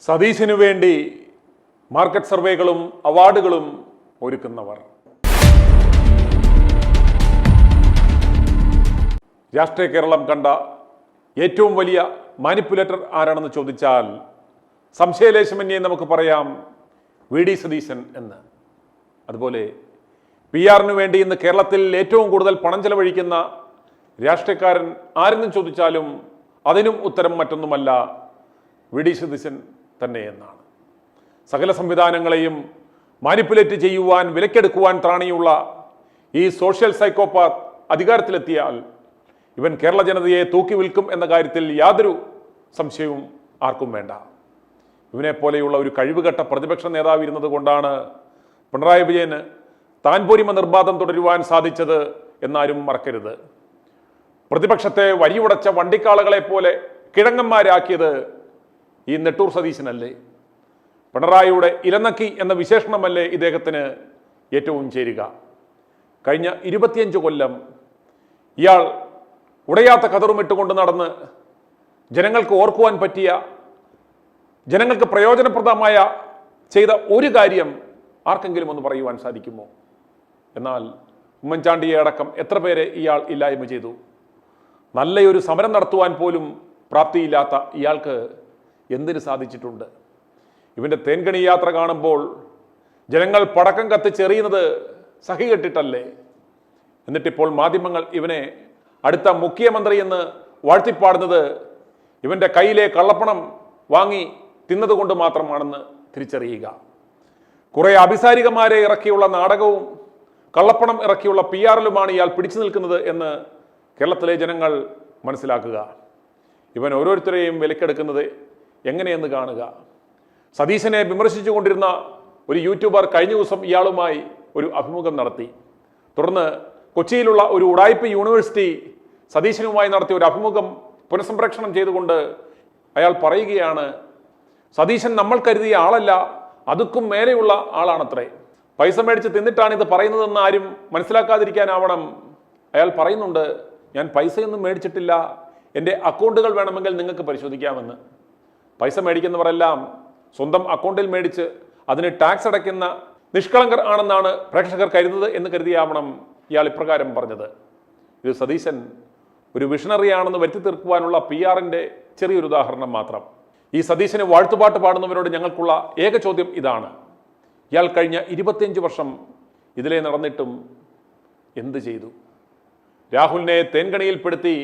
സതീശിനു വേണ്ടി മാർക്കറ്റ് സർവേകളും അവാർഡുകളും ഒരുക്കുന്നവർ. രാഷ്ട്രീയ കേരളം കണ്ട ഏറ്റവും വലിയ മാനിപ്പുലേറ്റർ ആരാണെന്ന് ചോദിച്ചാൽ സംശയലേശമന്യേ നമുക്ക് പറയാം വി ഡി സതീശൻ എന്ന്. അതുപോലെ PR-ന് വേണ്ടി ഇന്ന് കേരളത്തിൽ ഏറ്റവും കൂടുതൽ പണം ചെലവഴിക്കുന്ന രാഷ്ട്രീയക്കാരൻ ആരെന്നും ചോദിച്ചാലും അതിനും ഉത്തരം മറ്റൊന്നുമല്ല വി ഡി സതീശൻ തന്നെ എന്നാണ്. സകല സംവിധാനങ്ങളെയും മാനിപ്പുലേറ്റ് ചെയ്യുവാൻ വിലക്കെടുക്കുവാൻ ത്രാണിയുള്ള ഈ സോഷ്യൽ സൈക്കോപാത്ത് അധികാരത്തിലെത്തിയാൽ ഇവൻ കേരള ജനതയെ തൂക്കി വിൽക്കും എന്ന കാര്യത്തിൽ യാതൊരു സംശയവും ആർക്കും വേണ്ട. ഇവനെ പോലെയുള്ള ഒരു കഴിവുകെട്ട പ്രതിപക്ഷ നേതാവ് ഇരുന്നത് കൊണ്ടാണ് പിണറായി വിജയന് താൻ പോരിമ നിർബാധം തുടരുവാൻ സാധിച്ചത് എന്നാരും മറക്കരുത്. പ്രതിപക്ഷത്തെ വരിയുടച്ച വണ്ടിക്കാളകളെ പോലെ കിഴങ്ങന്മാരാക്കിയത് ഈ നെട്ടൂർ സതീശനല്ലേ? പിണറായിയുടെ ഇലനക്കി എന്ന വിശേഷണമല്ലേ ഇദ്ദേഹത്തിന് ഏറ്റവും ചേരുക? കഴിഞ്ഞ 25 കൊല്ലം ഇയാൾ ഉടയാത്ത കതറുമിട്ടുകൊണ്ട് നടന്ന് ജനങ്ങൾക്ക് ഓർക്കുവാൻ പറ്റിയ, ജനങ്ങൾക്ക് പ്രയോജനപ്രദമായ ചെയ്ത ഒരു കാര്യം ആർക്കെങ്കിലും ഒന്ന് പറയുവാൻ സാധിക്കുമോ? എന്നാൽ ഉമ്മൻചാണ്ടിയെ അടക്കം എത്ര പേരെ ഇയാൾ ഇല്ലായ്മ ചെയ്തു. നല്ലൊരു സമരം നടത്തുവാൻ പോലും പ്രാപ്തിയില്ലാത്ത ഇയാൾക്ക് എന്തിന് സാധിച്ചിട്ടുണ്ട്? ഇവൻ്റെ തേൻകണി യാത്ര കാണുമ്പോൾ ജനങ്ങൾ പടക്കം കത്തിച്ചെറിയുന്നത് സഹികെട്ടിട്ടല്ലേ? എന്നിട്ടിപ്പോൾ മാധ്യമങ്ങൾ ഇവനെ അടുത്ത മുഖ്യമന്ത്രി എന്ന് വാഴ്ത്തിപ്പാടുന്നത് ഇവൻ്റെ കയ്യിലെ കള്ളപ്പണം വാങ്ങി തിന്നതുകൊണ്ട് മാത്രമാണെന്ന് തിരിച്ചറിയുക. കുറെ അഭിസാരികമാരെ ഇറക്കിയുള്ള നാടകവും കള്ളപ്പണം ഇറക്കിയുള്ള PR-ലുമാണ് ഇയാൾ പിടിച്ചു നിൽക്കുന്നത് എന്ന് കേരളത്തിലെ ജനങ്ങൾ മനസ്സിലാക്കുക. ഇവൻ ഓരോരുത്തരെയും വിലക്കെടുക്കുന്നത് എങ്ങനെയെന്ന് കാണുക. സതീശനെ വിമർശിച്ചു കൊണ്ടിരുന്ന ഒരു യൂട്യൂബർ കഴിഞ്ഞ ദിവസം ഇയാളുമായി ഒരു അഭിമുഖം നടത്തി. തുടർന്ന് കൊച്ചിയിലുള്ള ഒരു ഉടായിപ്പ് യൂണിവേഴ്സിറ്റി സതീശനുമായി നടത്തിയ ഒരു അഭിമുഖം പുനഃസംപ്രേക്ഷണം ചെയ്തുകൊണ്ട് അയാൾ പറയുകയാണ്, സതീശൻ നമ്മൾ കരുതിയ ആളല്ല, അതുക്കും മേലെയുള്ള ആളാണത്രേ. പൈസ മേടിച്ച് തിന്നിട്ടാണ് ഇത് പറയുന്നതെന്ന് ആരും മനസ്സിലാക്കാതിരിക്കാനാവണം. അയാൾ പറയുന്നുണ്ട്, ഞാൻ പൈസയൊന്നും മേടിച്ചിട്ടില്ല, എൻ്റെ അക്കൗണ്ടുകൾ വേണമെങ്കിൽ നിങ്ങൾക്ക് പരിശോധിക്കാമെന്ന്. പൈസ മേടിക്കുന്നവരെല്ലാം സ്വന്തം അക്കൗണ്ടിൽ മേടിച്ച് അതിന് ടാക്സ് അടയ്ക്കുന്ന നിഷ്കളങ്കർ ആണെന്നാണ് പ്രേക്ഷകർ കരുതുന്നത് എന്ന് കരുതിയാവണം ഇയാൾ ഇപ്രകാരം പറഞ്ഞത്. ഇത് സതീശൻ ഒരു വിഷണറി ആണെന്ന് വരുത്തി തീർക്കുവാനുള്ള PR-ന്റെ ചെറിയൊരു ഉദാഹരണം മാത്രം. ഈ സതീശന് വാഴ്ത്തുപാട്ട് പാടുന്നവരോട് ഞങ്ങൾക്കുള്ള ഏക ചോദ്യം ഇതാണ്: ഇയാൾ കഴിഞ്ഞ 25 വർഷം ഇതിലെ നടന്നിട്ടും എന്ത് ചെയ്തു? രാഹുലിനെ തേൻകണിയിൽപ്പെടുത്തി,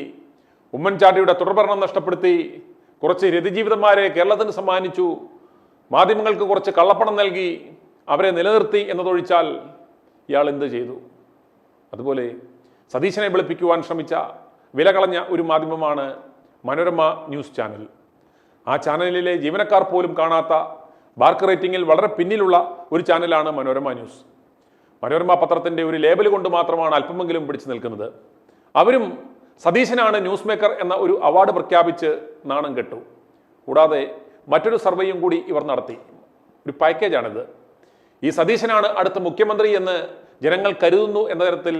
ഉമ്മൻചാണ്ടിയുടെ തുടർഭരണം നഷ്ടപ്പെടുത്തി, കുറച്ച് രതിജീവിതന്മാരെ കേരളത്തിന് സമ്മാനിച്ചു, മാധ്യമങ്ങൾക്ക് കുറച്ച് കള്ളപ്പണം നൽകി, അവരെ നിലനിർത്തി എന്നതൊഴിച്ചാൽ ഇയാൾ എന്ത് ചെയ്തു? അതുപോലെ സതീശനെ വെളുപ്പിക്കുവാൻ ശ്രമിച്ച വില കളഞ്ഞ ഒരു മാധ്യമമാണ് മനോരമ ന്യൂസ് ചാനൽ. ആ ചാനലിലെ ജീവനക്കാർ പോലും കാണാത്ത, ബാർക്ക് റേറ്റിംഗിൽ വളരെ പിന്നിലുള്ള ഒരു ചാനലാണ് മനോരമ ന്യൂസ്. മനോരമ പത്രത്തിൻ്റെ ഒരു ലേബൽ കൊണ്ട് മാത്രമാണ് അല്പമെങ്കിലും പിടിച്ചു നിൽക്കുന്നത്. അവരും സതീശനാണ് ന്യൂസ് മേക്കർ എന്ന ഒരു അവാർഡ് പ്രഖ്യാപിച്ച് നാണം കെട്ടു. കൂടാതെ മറ്റൊരു സർവേയും കൂടി ഇവർ നടത്തി. ഒരു പാക്കേജാണിത്. ഈ സതീശനാണ് അടുത്ത മുഖ്യമന്ത്രി എന്ന് ജനങ്ങൾ കരുതുന്നു എന്ന തരത്തിൽ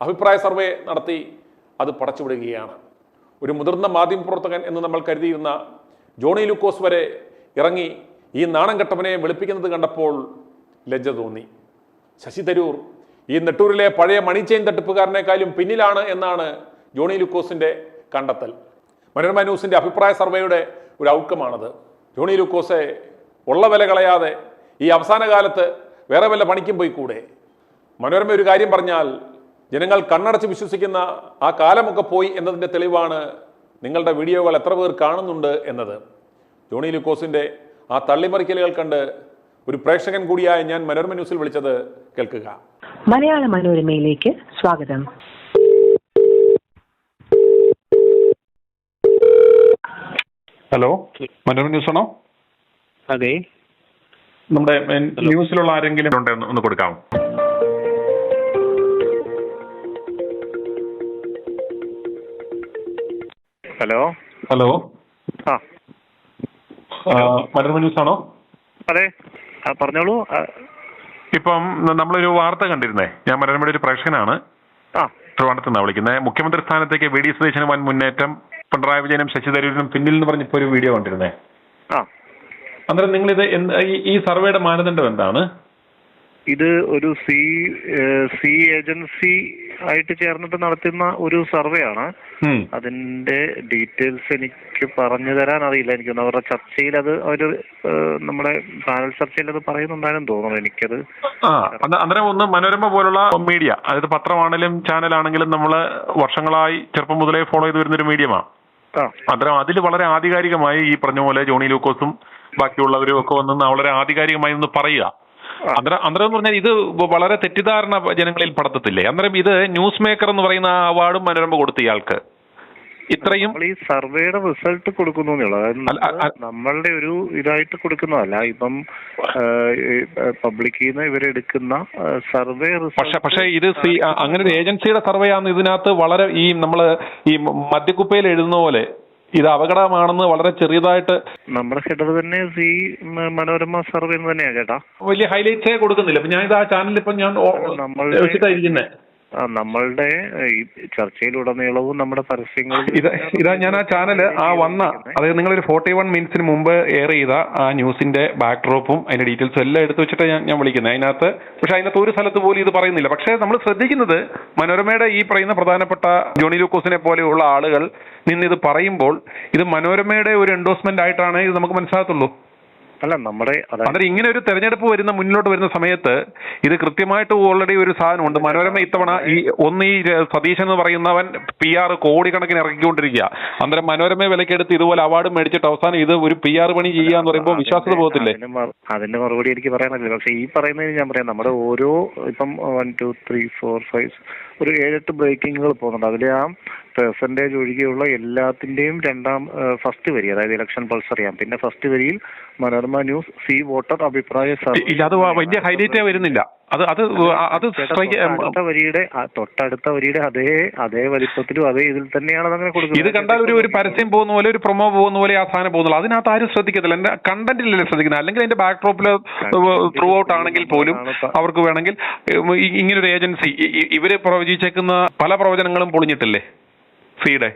അഭിപ്രായ സർവേ നടത്തി അത് പടച്ചുവിടുകയാണ്. ഒരു മുതിർന്ന മാധ്യമപ്രവർത്തകൻ എന്ന് നമ്മൾ കരുതിയിരുന്ന ജോണി ലൂക്കോസ് വരെ ഇറങ്ങി ഈ നാണം കെട്ടവനെ വെളുപ്പിക്കുന്നത് കണ്ടപ്പോൾ ലജ്ജ തോന്നി. ശശി തരൂർ ഈ നെട്ടൂരിലെ പഴയ മണി ചെയിൻ തട്ടിപ്പുകാരനേക്കാളും പിന്നിലാണ് എന്നാണ് ജോണി ലൂക്കോസിന്റെ കണ്ടെത്തൽ. മനോരമ ന്യൂസിന്റെ അഭിപ്രായ സർവേയുടെ ഒരു ഔട്ട്കമാണത്. ജോണി ലൂക്കോസെ ഉള്ള വില കളയാതെ ഈ അവസാന കാലത്ത് വേറെ വല്ല പണിക്കും പോയി കൂടെ? മനോരമ ഒരു കാര്യം പറഞ്ഞാൽ ജനങ്ങൾ കണ്ണടച്ച് വിശ്വസിക്കുന്ന ആ കാലമൊക്കെ പോയി എന്നതിൻ്റെ തെളിവാണ് നിങ്ങളുടെ വീഡിയോകൾ എത്ര പേർ കാണുന്നുണ്ട് എന്നത്. ജോണി ലൂക്കോസിന്റെ ആ തള്ളിമറിക്കലുകൾ കണ്ട് ഒരു പ്രേക്ഷകൻ കൂടിയായ ഞാൻ മനോരമ ന്യൂസിൽ വിളിച്ചത് കേൾക്കുക. മലയാള മനോരമയിലേക്ക് സ്വാഗതം. ഹലോ, മനോരമ ന്യൂസ് ആണോ? അതെ. നമ്മുടെ ന്യൂസിലുള്ള ആരെങ്കിലും ഉണ്ടോ ഒന്ന് കൊടുക്കാമോ? ഹലോ ഹലോ, ആ മനോരമ ന്യൂസ് ആണോ? അതെ, പറഞ്ഞോളൂ. ഇപ്പം നമ്മളൊരു വാർത്ത കണ്ടിരുന്നേ. ഞാൻ മനോരമയുടെ ഒരു പ്രേക്ഷകനാണ്. ട്രിവാൻഡ്രത്ത് നിന്നാണ് വിളിക്കുന്നത്. മുഖ്യമന്ത്രി സ്ഥാനത്തേക്ക് വി ഡി സതീശന് വൻ മുന്നേറ്റം, പിണറായി വിജയനും ശശി തരൂരിനും പിന്നിൽ എന്ന് പറഞ്ഞിപ്പോ ഒരു വീഡിയോ കണ്ടിരുന്നേ. അന്നേരം നിങ്ങളിത് ഈ സർവേയുടെ മാനദണ്ഡം എന്താണ്? ഇത് ഒരു സി ഏജൻസി ആയിട്ട് ചേർന്നിട്ട് നടത്തുന്ന ഒരു സർവേ ആണ്. അതിന്റെ ഡീറ്റെയിൽസ് എനിക്ക് പറഞ്ഞു തരാൻ അറിയില്ല. എനിക്ക് അവരുടെ ചർച്ചയിൽ അത് നമ്മുടെ പാനൽ ചർച്ചയിൽ അത് പറയുന്നുണ്ടായെന്ന് തോന്നുന്നു എനിക്കത്. അന്നേരം ഒന്ന് മനോരമ പോലുള്ള മീഡിയ, അതായത് പത്രമാണെങ്കിലും ചാനലാണെങ്കിലും നമ്മൾ വർഷങ്ങളായി ചെറുപ്പം മുതലേ ഫോളോ ചെയ്ത് വരുന്നൊരു മീഡിയമാണ്. അന്നേരം അതിൽ വളരെ ആധികാരികമായി ഈ പറഞ്ഞ പോലെ ജോണി ലൂക്കോസും ബാക്കിയുള്ളവരും ഒക്കെ വന്ന് വളരെ ആധികാരികമായി ഒന്ന് പറയുക. അന്നേരം എന്ന് പറഞ്ഞാൽ ഇത് വളരെ തെറ്റിദ്ധാരണ ജനങ്ങളിൽ പടർത്തത്തില്ലേ? അന്നേരം ഇത് ന്യൂസ് മേക്കർ എന്ന് പറയുന്ന അവാർഡും മനോരമ കൊടുത്തു ഇയാൾക്ക്. ഇത്രയും ഈ സർവേയുടെ റിസൾട്ട് കൊടുക്കുന്നു, അതായത് നമ്മളുടെ ഒരു ഇതായിട്ട് കൊടുക്കുന്നതല്ല. ഇപ്പം പബ്ലിക്കിൽ നിന്ന് ഇവരെടുക്കുന്ന സർവേ റിസൾട്ട്. പക്ഷേ ഇത് അങ്ങനെ ഒരു ഏജൻസിയുടെ സർവേ ആണ്. ഇതിനകത്ത് വളരെ ഈ നമ്മള് ഈ മദ്യക്കുപ്പയിൽ എഴുതുന്ന പോലെ ഇത് അപകടമാണെന്ന് വളരെ ചെറിയതായിട്ട് നമ്മുടെ ഹെഡർ തന്നെ ഈ മനോരമ സർവേ എന്ന് തന്നെയാ ചേട്ടാ. വലിയ ഹൈലൈറ്റ്സേ കൊടുക്കുന്നില്ല. ഇപ്പൊ ഞാൻ ഇത് ആ ചാനലിൽ ഇപ്പൊ ഞാൻ നമ്മളുടെ ഈ ചർച്ചയിലുടനീളവും നമ്മുടെ പരസ്യങ്ങൾ ഇതാ ഞാൻ ആ ചാനൽ അതായത് നിങ്ങളൊരു 41 മിനിറ്റ്സിന് മുമ്പ് എയർ ചെയ്ത ആ ന്യൂസിന്റെ ബാക്ക്ഡ്രോപ്പും അതിന്റെ ഡീറ്റെയിൽസും എല്ലാം എടുത്തു വെച്ചിട്ട് ഞാൻ വിളിക്കുന്നത്. അതിനകത്ത് ഒരു സ്ഥലത്ത് പോലും ഇത് പറയുന്നില്ല. പക്ഷേ നമ്മൾ ശ്രദ്ധിക്കുന്നത് മനോരമയുടെ ഈ പറയുന്ന പ്രധാനപ്പെട്ട ജോണി ലൂക്കോസിനെ പോലെയുള്ള ആളുകൾ നിന്നിത് പറയുമ്പോൾ ഇത് മനോരമയുടെ ഒരു എൻഡോഴ്സ്മെന്റ് ആയിട്ടാണ് ഇത് നമുക്ക് മനസ്സിലാകത്തുള്ളൂ. അല്ല അന്നേരം ഇങ്ങനെ ഒരു തെരഞ്ഞെടുപ്പ് മുന്നോട്ട് വരുന്ന സമയത്ത് ഇത് കൃത്യമായിട്ട് ഓൾറെഡി ഒരു സാധനമുണ്ട്. മനോരമ ഇത്തവണ ഈ സതീശൻ എന്ന് പറയുന്നവൻ PR കോടിക്കണക്കിന് ഇറക്കിക്കൊണ്ടിരിക്കുക. അന്നേരം മനോരമ വിലക്കെടുത്ത് ഇതുപോലെ അവാർഡ് മേടിച്ചിട്ട് അവസാനം ഇത് ഒരു PR പണി ചെയ്യാന്ന് പറയുമ്പോൾ വിശ്വാസത പോകത്തില്ലേ? അതിന്റെ മറുപടി എനിക്ക് പറയാനില്ല. പക്ഷെ ഈ പറയുന്നത് ഞാൻ പറയാം, നമ്മുടെ ഓരോ ഇപ്പം 1 2 3 4 5 ഒരു 7-8 ബ്രേക്കിങ്ങുകൾ പോകുന്നുണ്ട്. അതിലെ ആ പെർസെന്റേജ് ഒഴികെയുള്ള എല്ലാത്തിന്റെയും ഫസ്റ്റ് വരി, അതായത് ഇലക്ഷൻ പൾസ് അറിയാം. പിന്നെ ഫസ്റ്റ് വരിയിൽ മനോരമ ന്യൂസ് സി വോട്ടർ അഭിപ്രായ വലിയ ഹൈലൈറ്റേ വരുന്നില്ല. തൊട്ടടുത്ത വരിയുടെ അതേ വലിപ്പത്തിലും അതേ ഇതിൽ തന്നെയാണ് അതങ്ങനെ കൊടുക്കുന്നത്. ഇത് കണ്ടാൽ ഒരു പരസ്യം പോകുന്ന പോലെ, ഒരു പ്രൊമോ പോകുന്ന പോലെ ആ സാധനം പോകുന്നുള്ളൂ. അതിനകത്ത് ആരും ശ്രദ്ധിക്കത്തില്ല. എന്റെ കണ്ടന്റിലല്ലേ ശ്രദ്ധിക്കുന്നത്. അല്ലെങ്കിൽ അതിന്റെ ബാക്ക് ഡ്രോപ്പിൽ ത്രൂ ഔട്ട് ആണെങ്കിൽ പോലും അവർക്ക് വേണമെങ്കിൽ ഇങ്ങനൊരു ഏജൻസി ഇവര് പ്രവചിച്ചേക്കുന്ന പല പ്രവചനങ്ങളും പൊളിഞ്ഞിട്ടില്ലേ സിയുടെ?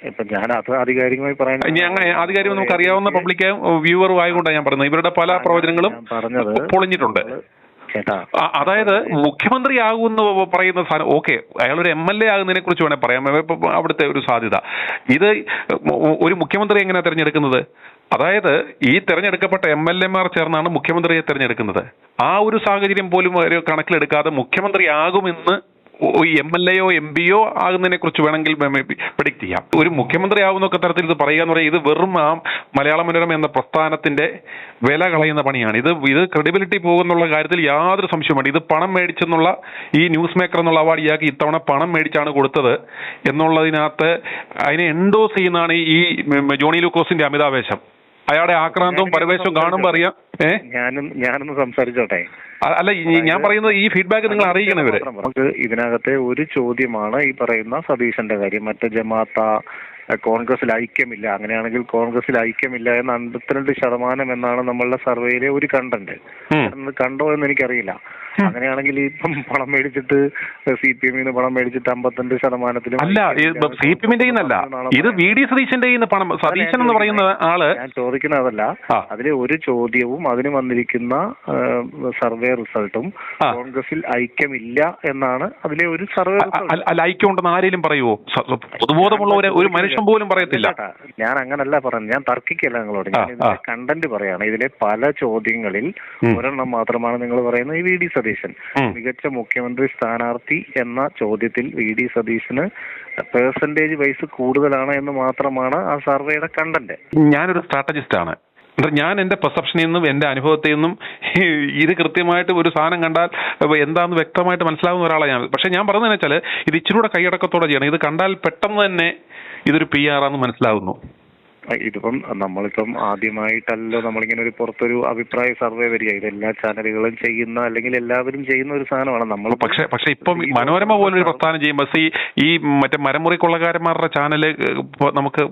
ഇപ്പൊ ഞാൻ അത് ആധികാരികമായി പറയാൻ അങ്ങനെ ആധികാരികം നമുക്ക് അറിയാവുന്ന പബ്ലിക് വ്യൂവറും ആയതുകൊണ്ടാണ് ഞാൻ പറയുന്നത്. ഇവരുടെ പല പ്രവചനങ്ങളും പൊളിഞ്ഞിട്ടുണ്ട്. അതായത് മുഖ്യമന്ത്രിയാകുമെന്ന് പറയുന്ന സാധനം ഓക്കെ, അയാളൊരു MLA ആകുന്നതിനെ കുറിച്ച് വേണേൽ പറയാം, അവിടുത്തെ ഒരു സാധ്യത. ഇത് ഒരു മുഖ്യമന്ത്രി എങ്ങനെയാണ് തിരഞ്ഞെടുക്കുന്നത്? അതായത് ഈ തെരഞ്ഞെടുക്കപ്പെട്ട MLA-മാർ ചേർന്നാണ് മുഖ്യമന്ത്രിയെ തിരഞ്ഞെടുക്കുന്നത്. ആ ഒരു സാഹചര്യം പോലും കണക്കിലെടുക്കാതെ മുഖ്യമന്ത്രിയാകുമെന്ന് MLA-യോ MPയോ ആകുന്നതിനെ കുറിച്ച് വേണമെങ്കിൽ പ്രെഡിക്റ്റ് ചെയ്യാം. ഒരു മുഖ്യമന്ത്രി ആകുന്നൊക്കെ തരത്തിൽ ഇത് പറയുക എന്ന് പറയുന്നത് ഇത് വെറും ആ മലയാള മനോരമ എന്ന പ്രസ്ഥാനത്തിന്റെ വില കളയുന്ന പണിയാണ്. ഇത് ക്രെഡിബിലിറ്റി പോകുന്നുള്ള കാര്യത്തിൽ യാതൊരു സംശയവുമാണ്. ഇത് പണം മേടിച്ചെന്നുള്ള ഈ ന്യൂസ് മേക്കർ എന്നുള്ള അവാർഡ് ഇയാൾക്ക് ഇത്തവണ പണം മേടിച്ചാണ് കൊടുത്തത് എന്നുള്ളതിനകത്ത് അതിനെ എൻഡോസ് ചെയ്യുന്നതാണ് ഈ ജോണി ലൂക്കോസിന്റെ അമിതാവേശം. അയാളുടെ ആക്രാന്തവും പരവേശവും കാണുമ്പോൾ അറിയാം. ഞാനൊന്ന് സംസാരിച്ചോട്ടെ? അല്ല, ഞാൻ പറയുന്നത് ഈ ഫീഡ്ബാക്ക് നിങ്ങൾ അറിയിക്കണം. ഇവര് നമുക്ക് ഇതിനകത്തെ ഒരു ചോദ്യമാണ് ഈ പറയുന്ന സതീശന്റെ കാര്യം. മറ്റേ ജമാഅത്ത കോൺഗ്രസിൽ ഐക്യമില്ല, അങ്ങനെയാണെങ്കിൽ കോൺഗ്രസിൽ ഐക്യമില്ല എന്ന് 52% എന്നാണ് നമ്മളുടെ സർവേയിലെ ഒരു കണ്ടന്റ്. കണ്ടോ എന്ന് എനിക്കറിയില്ല. അങ്ങനെയാണെങ്കിൽ ഇപ്പം പണം മേടിച്ചിട്ട് CPM പണം മേടിച്ചിട്ട് 52%. അല്ല, CPM-ന്റെ ഇത് VD സതീശന്റെ പണം. സതീശൻ എന്ന് പറയുന്ന ആള് ഞാൻ ചോദിക്കുന്നതല്ല. അതിലെ ഒരു ചോദ്യവും അതിന് വന്നിരിക്കുന്ന സർവേ റിസൾട്ടും കോൺഗ്രസിൽ ഐക്യമില്ല എന്നാണ് അതിലെ ഒരു സർവേ. അല്ല, ഐക്യം ഉണ്ടെന്ന് ആരെങ്കിലും പറയുമോ? പൊതുബോധമുള്ള ഒരു മനുഷ്യൻ പോലും പറയത്തില്ല. ഞാൻ അങ്ങനല്ല പറഞ്ഞത്, ഞാൻ തർക്കിക്കല്ല നിങ്ങളോട്. ഞാൻ ഇതിന്റെ കണ്ടന്റ് പറയാണ്. ഇതിലെ പല ചോദ്യങ്ങളിൽ ഒരെണ്ണം മാത്രമാണ് നിങ്ങൾ പറയുന്നത് ഈ VD സതീശൻ മികച്ച മുഖ്യമന്ത്രി സ്ഥാനാർത്ഥി എന്ന ചോദ്യത്തിൽ VD സതീശന് പെർസെന്റേജ് വൈസ് കൂടുതലാണ് എന്ന് മാത്രമാണ് ആ സർവേയുടെ കണ്ടന്റ്. ഞാനൊരു സ്ട്രാറ്റജിസ്റ്റ് ആണ്. ഞാൻ എന്റെ പെർസെപ്ഷനിൽ നിന്നും എന്റെ അനുഭവത്തിൽ നിന്നും ഇത് കൃത്യമായിട്ട് ഒരു സാധനം കണ്ടാൽ എന്താണെന്ന് വ്യക്തമായിട്ട് മനസ്സിലാവുന്ന ഒരാളാണ് ഞാൻ. പക്ഷെ ഞാൻ പറഞ്ഞതെന്ന് വെച്ചാൽ ഇത് ഇച്ചിരി കൂടെ കൈയടക്കത്തോടെ ചെയ്യണം. ഇത് കണ്ടാൽ പെട്ടെന്ന് തന്നെ ഇതൊരു PR ആണെന്ന് മനസ്സിലാവുന്നു. ഇതിപ്പം നമ്മളിപ്പം ആദ്യമായിട്ടല്ലോ നമ്മളിങ്ങനെ ഒരു പുറത്തൊരു അഭിപ്രായ സർവേ വരിക. ഇതെല്ലാ ചാനലുകളും ചെയ്യുന്ന അല്ലെങ്കിൽ എല്ലാവരും ചെയ്യുന്ന ഒരു സാധനമാണ് നമ്മൾ. പക്ഷെ ഇപ്പം മനോരമ പോലൊരു പ്രസ്ഥാനം ചെയ്യുമ്പോൾ ഈ മറ്റേ മരമുറി കൊള്ളക്കാരന്മാരുടെ ചാനല് നമുക്ക്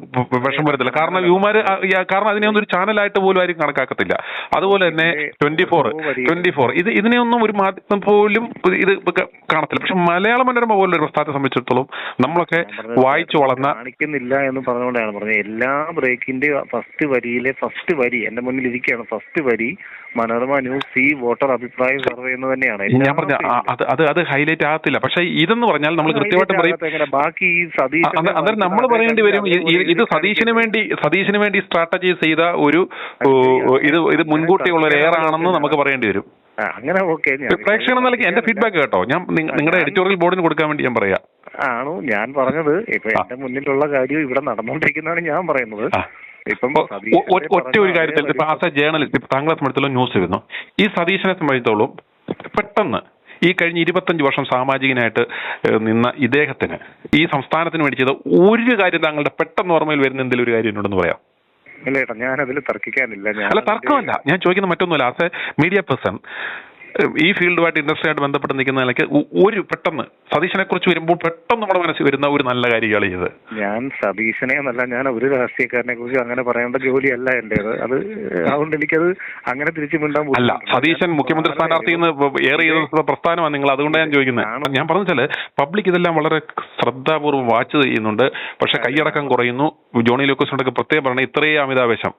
വിഷം വരത്തില്ല. കാരണം അതിനെയൊന്നും ഒരു ചാനലായിട്ട് പോലും ആരും കണക്കാക്കത്തില്ല. അതുപോലെ തന്നെ 24 ഇതിനെയൊന്നും ഒരു മാധ്യമം പോലും ഇത് കാണത്തില്ല. പക്ഷെ മലയാള മനോരമ പോലൊരു പ്രസ്ഥാനത്തെ സംബന്ധിച്ചിടത്തോളം നമ്മളൊക്കെ വായിച്ചു വളർന്ന കാണിക്കുന്നില്ല എന്ന് പറഞ്ഞുകൊണ്ടാണ് പറഞ്ഞത്. എല്ലാ ബ്രേക്കിന്റെ ഫസ്റ്റ് വരിയിലെ ഫസ്റ്റ് വരി എന്റെ മുന്നിൽ ഇരിക്കുകയാണ്. ഫസ്റ്റ് വരി മനോരമ ന്യൂസ് ഈ വോട്ടർ അഭിപ്രായ സർവേ എന്ന് തന്നെയാണ്. ഞാൻ പറഞ്ഞ അത് ഹൈലൈറ്റ് ആകത്തില്ല. പക്ഷെ ഇതെന്ന് പറഞ്ഞാൽ നമ്മൾ കൃത്യമായിട്ട് പറയും. ബാക്കി ഈ സതീശ് അന്നേരം നമ്മൾ പറയേണ്ടി വരും ഇത് സതീശന് വേണ്ടി സ്ട്രാറ്റജൈസ് ചെയ്ത ഒരു ഇത് മുൻകൂട്ടിയുള്ള ഒരു എയറാണെന്ന് നമുക്ക് പറയേണ്ടി വരും. അങ്ങനെ ഓക്കെ. പ്രേക്ഷകൻ നിലയ്ക്ക് എന്റെ ഫീഡ്ബാക്ക് കേട്ടോ, ഞാൻ നിങ്ങളുടെ എഡിറ്റോറിയൽ ബോർഡിന് കൊടുക്കാൻ വേണ്ടി ഞാൻ പറയാം. ആണോ ഞാൻ പറഞ്ഞത്? ഇപ്പൊ എന്റെ മുന്നിലുള്ള കാര്യം ഇവിടെ നടന്നുകൊണ്ടിരിക്കുന്നതാണ് ഞാൻ പറയുന്നത്. ഒറ്റ ഒരു കാര്യത്തിൽ ഇപ്പൊ ആസ് എ ജേർണലിസ്റ്റ് താങ്കളെ സംബന്ധിച്ചുള്ള ന്യൂസ് വരുന്നു. ഈ സതീശനെ സംബന്ധിച്ചോളം പെട്ടെന്ന് ഈ കഴിഞ്ഞ 25 വർഷം സാമാജികനായിട്ട് നിന്ന ഇദ്ദേഹത്തിന് ഈ സംസ്ഥാനത്തിന് വേണ്ടി ചെയ്ത ഒരു കാര്യം താങ്കളുടെ പെട്ടെന്ന് ഓർമ്മയിൽ വരുന്ന എന്തെങ്കിലും ഒരു കാര്യം ഉണ്ടെന്ന് പറയാം? ഇല്ല ഏട്ടാ, ഞാൻ അതിൽ തർക്കിക്കാനില്ല. അല്ല, തർക്കമല്ല. ഞാൻ ചോദിക്കുന്ന മറ്റൊന്നുമല്ല. ആസ് എ മീഡിയ പേഴ്സൺ, ഈ ഫീൽഡുമായിട്ട് ഇൻഡസ്ട്രിയായിട്ട് ബന്ധപ്പെട്ട് നിൽക്കുന്ന നിലയ്ക്ക് ഒരു പെട്ടെന്ന് സതീശനെ കുറിച്ച് വരുമ്പോൾ പെട്ടെന്ന് നമ്മുടെ മനസ്സിൽ വരുന്ന ഒരു നല്ല കാര്യമാണ് ചെയ്തത്. ഞാൻ സതീശനെ എന്നല്ല, ഞാൻ ഒരു രാഷ്ട്രീയക്കാരനെ കുറിച്ച് അങ്ങനെ പറയേണ്ട ജോലിയല്ല എന്റേത്. അത് അതുകൊണ്ട് എനിക്കത് അങ്ങനെ തിരിച്ചു മിണ്ടാൻ അല്ല. സതീശൻ മുഖ്യമന്ത്രി സ്ഥാനാർത്ഥി എന്ന് ഏറെ ചെയ്ത പ്രസ്ഥാനമാണ് നിങ്ങൾ. അതുകൊണ്ട് ഞാൻ ചോദിക്കുന്നത്. ഞാൻ പറഞ്ഞാല് പബ്ലിക് ഇതെല്ലാം വളരെ ശ്രദ്ധാപൂർവ്വം വാച്ച് ചെയ്യുന്നുണ്ട്. പക്ഷെ കൈയടക്കം കുറയുന്നു. ജോണി ലൂക്കോസിനോടൊക്കെ പ്രത്യേകം പറഞ്ഞ ഇത്രയും അമിതാവേശം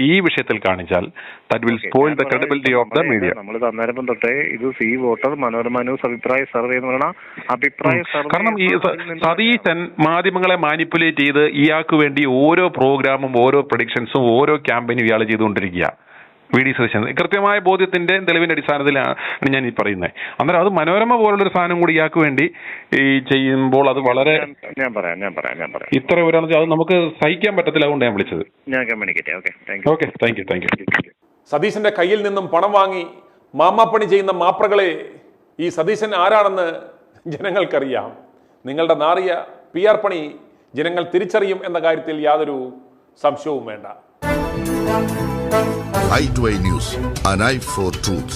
ഈ വിഷയത്തിൽ കാണിച്ചാൽ that will spoil the credibility of the media. നമ്മൾ അന്നേരം തൊട്ടേ ഇത് സി വോട്ടർ മനോരമ ന്യൂസ് അഭിപ്രായ സർവേ എന്ന് പറയുന്ന അഭിപ്രായ സർവേ. കാരണം ഈ സതീശൻ മാധ്യമങ്ങളെ മാനിപ്പുലേറ്റ് ചെയ്ത് ഇയാൾക്ക് വേണ്ടി ഓരോ പ്രോഗ്രാമും ഓരോ പ്രഡിക്ഷൻസും ഓരോ ക്യാമ്പയിനും ഇയാൾ ചെയ്തുകൊണ്ടിരിക്കുക. VD സതീശൻ കൃത്യമായ ബോധ്യത്തിന്റെ തെളിവിന്റെ അടിസ്ഥാനത്തിലാണ് ഞാൻ ഈ പറയുന്നത്. അന്നേരം അത് മനോരമ പോലുള്ളൊരു സാധനം കൂടി ഇയാൾക്ക് വേണ്ടി ഈ ചെയ്യുമ്പോൾ അത് വളരെ ഞാൻ പറയാം ഇത്ര ഒരാൾ അത് നമുക്ക് സഹിക്കാൻ പറ്റത്തില്ല. അതുകൊണ്ട് ഞാൻ വിളിച്ചത്. Okay, thank you. സതീശന്റെ കയ്യിൽ നിന്നും പണം വാങ്ങി മാമാപ്പണി ചെയ്യുന്ന മാപ്രകളെ ഈ സതീശൻ ആരാണെന്ന് ജനങ്ങൾക്കറിയാം. നിങ്ങളുടെ നാറിയ PR പണി ജനങ്ങൾ തിരിച്ചറിയും എന്ന കാര്യത്തിൽ യാതൊരു സംശയവും വേണ്ട. i2i News, an eye for truth.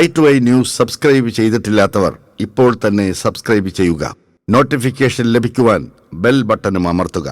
i2i News subscribe ചെയ്തിട്ടില്ലാത്തവർ ഇപ്പോൾ തന്നെ സബ്സ്ക്രൈബ് ചെയ്യുക. നോട്ടിഫിക്കേഷൻ ലഭിക്കുവാൻ ബെൽ ബട്ടണും അമർത്തുക.